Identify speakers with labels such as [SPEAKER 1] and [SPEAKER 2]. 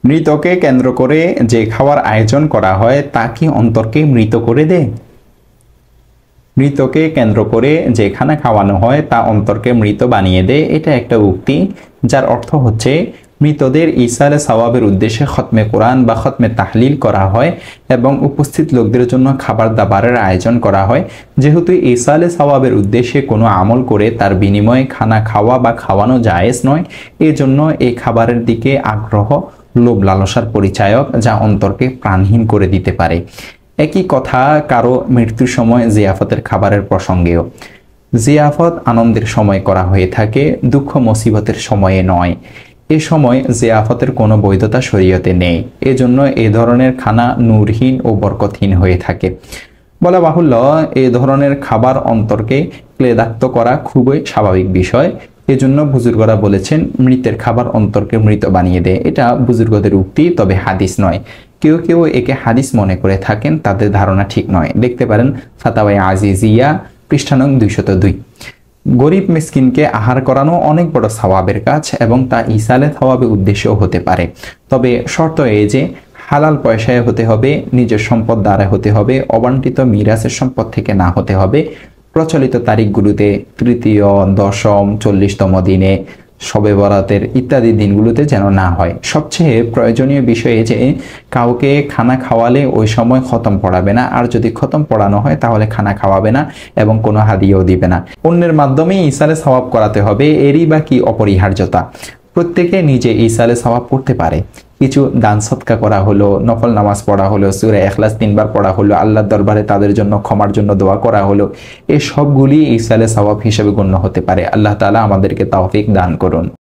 [SPEAKER 1] মৃতকে কেন্দ্র করে যে খাওয়ার আয়োজন করা হয় তা কি অন্তরকে মৃত করে দেয়? মৃতকে কেন্দ্র করে যে খানা খাওয়ানো হয় তা অন্তরকে মৃত বানিয়ে দেয়, এটা একটা উক্তি যার অর্থ হচ্ছে মৃতদের ইসালে সওয়াবের উদ্দেশ্যে খতমে কোরআন বা খতমে তাহলিল করা হয় এবং উপস্থিত লোকদের জন্য খাবার দাবারের আয়োজন করা হয়। যেহেতু ইসালে সওয়াবের উদ্দেশ্যে কোনো আমল করে তার বিনিময়ে খানা খাওয়া বা খাওয়ানো জায়েজ নয়, এজন্য এই খাবারের দিকে আগ্রহ লোভ লালসার পরিচায়ক, যা অন্তরকে প্রাণহীন করে দিতে পারে। একই কথা কারো মৃত্যুর সময় জিয়াফতের খাবারের প্রসঙ্গেও। জিয়াফত আনন্দের সময় করা হয়ে থাকে, দুঃখ মুসিবতের সময়ে নয়। এ সময় জিয়াফতের কোনো বৈধতা শরীয়তে নেই, এজন্য এ ধরনের খানা নূরহীন ও বরকতহীন হয়ে থাকে। বলা বাহুল্য, এ ধরনের খাবার অন্তরকে ক্লেদাক্ত করা খুবই স্বাভাবিক বিষয়। এজন্য বুজুর্গরা বলেছেন মৃতের খাবার অন্তরকে মৃত বানিয়ে দেয়। এটা বুজুর্গদের উক্তি, তবে হাদিস নয়। কেউ কেউ একে হাদিস মনে করে থাকেন, তাদের ধারণা ঠিক নয়। দেখতে পারেন ফাতাওয়ায়ে আজিজিয়া পৃষ্ঠা নং 202। গরিব মিসকিনকে আহার করানো অনেক বড় সওয়াবের কাজ এবং তা ইসালে সওয়াবের উদ্দেশ্যও হতে পারে, তবে শর্ত এই যে হালাল পয়সায় হতে হবে, নিজের সম্পদ দ্বারা হতে হবে, অবন্টিত মিরাসের সম্পদ থেকে না হতে হবে। প্রচলিত তারিখগুলোতে তৃতীয়, দশম, 40তম দিনে, শবে বরাতের ইত্যাদি দিনগুলোতে যেন না হয়। সবচেয়ে প্রয়োজনীয় বিষয় যে কাউকে খানা খাওয়ালে ওই সময় খতম পড়াবে না, আর যদি খতম পড়ানো হয় তাহলে খানা খাওয়াবে না এবং কোনো হাদিয়াও দিবে না। অন্যের মাধ্যমে ইসালে সওয়াব করাতে হবে, এরই বা কি অপরিহার্যতা। প্রত্যেকে নিজে ইসালে সওয়াব করতে পারে। কিছু দান সৎকা করা হলো, নফল নামাজ পড়া হলো, সূরা ইখলাস 3 বার পড়া হলো, আল্লাহর দরবারে তাদের জন্য ক্ষমার জন্য দোয়া করা হলো, এই সবগুলি ইসালে সওয়াব হিসেবে গণ্য হতে পারে। আল্লাহ তাআলা আমাদেরকে তৌফিক দান করুন।